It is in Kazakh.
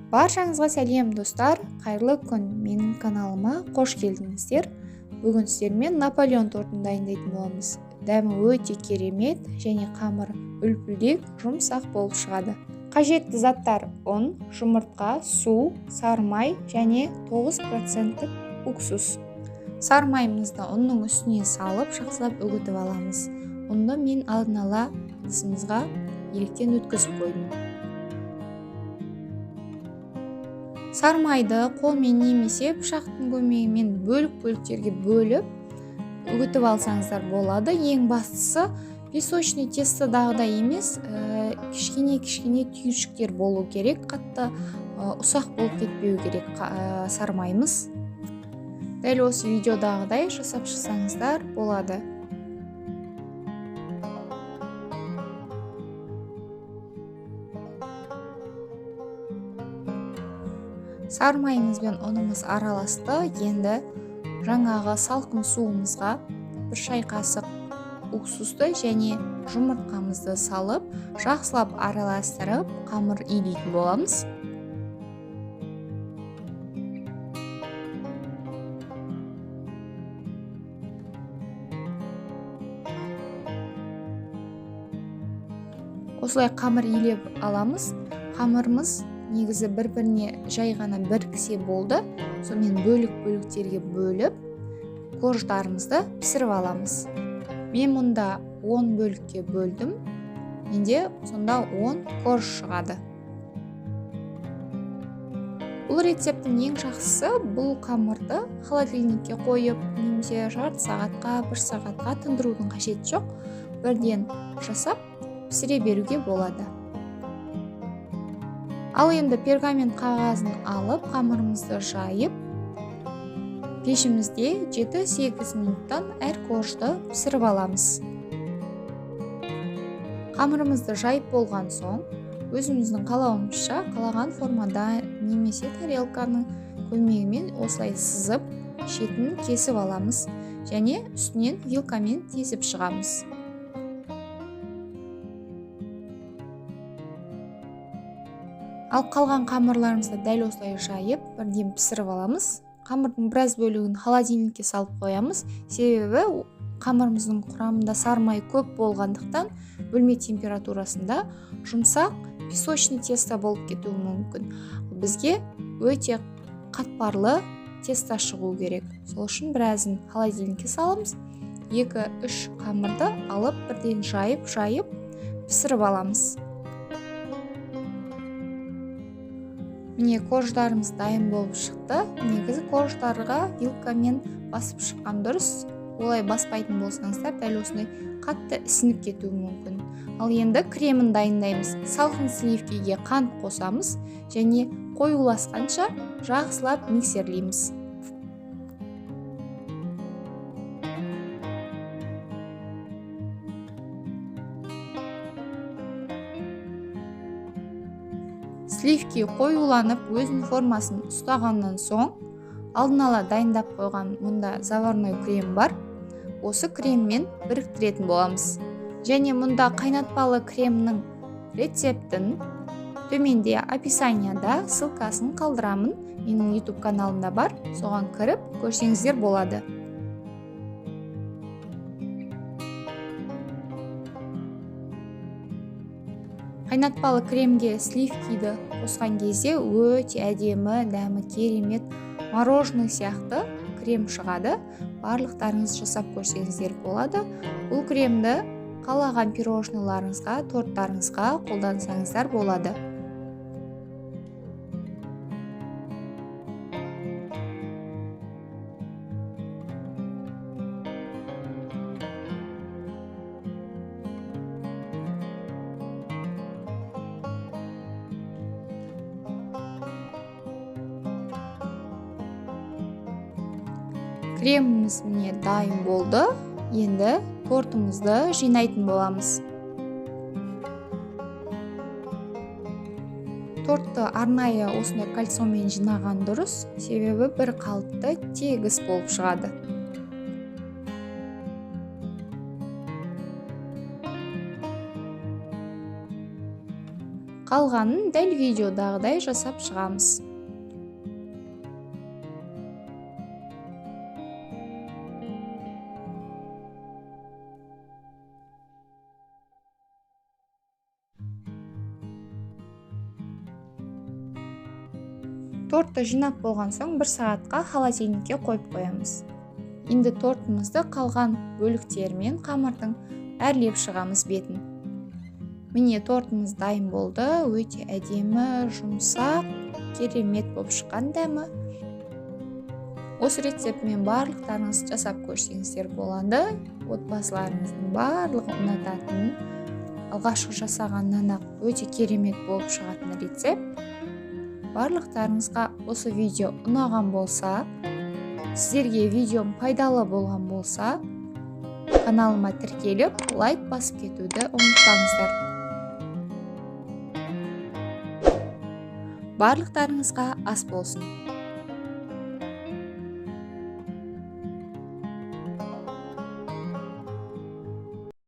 Баршаңызға сәлем достар, қайырлы күн. Менің каналыма қош келдіңіздер. Бүгін сіздермен Наполеон тортын дайындайтын боламыз. Дәмі өте керемет және қамыр үлпілдек, жұмсақ болып шығады. Қажетті заттар: ұн, жұмыртқа, су, сары май және 9% уксус. Сары майымызды ұнның үстіне салып, жақсылап үгітіп аламыз. Ұнды мен алдын ала ыдысымызға електен өткізіп қойдым. Сары майды қолмен немесе пышақтың көмегімен бөлік-бөліктерге бөліп үгітіп алсаңыздар болады. Ең бастысы песочный тестодағыдай емес, кішкене түйіршіктер болу керек, қатты ұсақ болып кетпеу керек сары майымыз. Дәл осы видеодағыдай жасап шықсаңыздар болады. Сары майымыз бен ұнымыз араласты. Енді жаңағы салқын суымызға бір шай қасық уксусты және жұмыртқамызды салып, жақсылап араластырып, қамыр илейтін боламыз. Осылай қамыр илеп аламыз. Қамырымыз негізі бір-біріне жай ғана біріксе болды. Сонымен бөлік-бөліктерге бөліп, корждарымызды пісіріп аламыз. Мен мұнда 10 бөлікке бөлдім. Менде сонда 10 корж шығады. Бұл рецепттің ең жақсысы бұл қамырды холодильникке қойып, немесе жарты сағатқа, 1 сағатқа тындырудың қажеті жоқ. Бірден жасап пісіре беруге болады. Ал енді пергамент қағазын алып, қамырымызды жайып, пешімізде 7-8 минуттан әр коржды пісіріп аламыз. Қамырымызды жайып болған соң, өзіміздің қалауымызша қалаған формада немесе тарелканың көмегімен осылай сызып, шетін кесіп аламыз және үстінен вилкамен тесіп шығамыз. Ал қалған қамырларымызды дәл осылай жайып, бірден пісіріп аламыз. Қамырдың біраз бөлігін холодильникке салып қоямыз. Себебі қамырымыздың құрамында сары май көп болғандықтан бөлме температурасында жұмсақ песочный тесто болып кетуі мүмкін. Бізге өте қатпарлы тесто шығу керек. Сол үшін біразын холодильникке саламыз. 2-3 қамырды алып, бірден жайып, пісіріп аламыз. Міне корждарымыз дайын болып шықты. Негізі корждарға вилкамен басып шыққан дұрыс. Олай баспайтын болсаңыздар, дәл осындай қатты ісініп кетуі мүмкін. Ал енді кремін дайындаймыз. Салқын сливкеге қант қосамыз және қоюласқанша жақсылап миксерлейміз. Сливки қоюланып, өзінің формасын ұстағаннан соң, алдын ала дайындап қойған мұнда заварной крем бар. Осы креммен біріктіретін боламыз. Және мұнда қайнатпалы кремнің рецептін төменде описанияда ссылкасын қалдырамын. Менің YouTube каналымда бар, соған кіріп көрсеңіздер болады. Қайнатпалы кремге сливкиді қосқан кезде өте әдемі, дәмі керемет, мороженый сияқты крем шығады. Барлықтарыңыз жасап көрсеңіздер болады. Бұл кремді қалаған пирожныйларыңызға, торттарыңызға қолдансаңыздар болады. Креміміз міне дайын болды. Енді тортымызды жинайтын боламыз. Тортты арнайы осындай кольцомен жинаған дұрыс, себебі бір қалыпты тегіс болып шығады. Қалғанын дәл видеодағыдай жасап шығамыз. Тортты жинап болған соң 1 сағатқа холодильникке қойып қоямыз. Енді тортымызды қалған бөліктермен қамырдың әрлеп шығамыз бетін. Міне тортымыз дайын болды. Өте әдемі, жұмсақ, керемет болып шыққан дәмі. Осы рецептімен барлықтарыңыз жасап көрсеңіздер болады. Отбасыларыңыздың барлығы ұнататын, алғашқы жасағаннан ақ өте керемет болып шығатын рецепт. Барлықтарыңызға осы видео ұнаған болса, сіздерге видеом пайдалы болған болса, каналыма тіркеліп, лайк басып кетуді ұмытпаңыздар. Барлықтарыңызға ас болсын.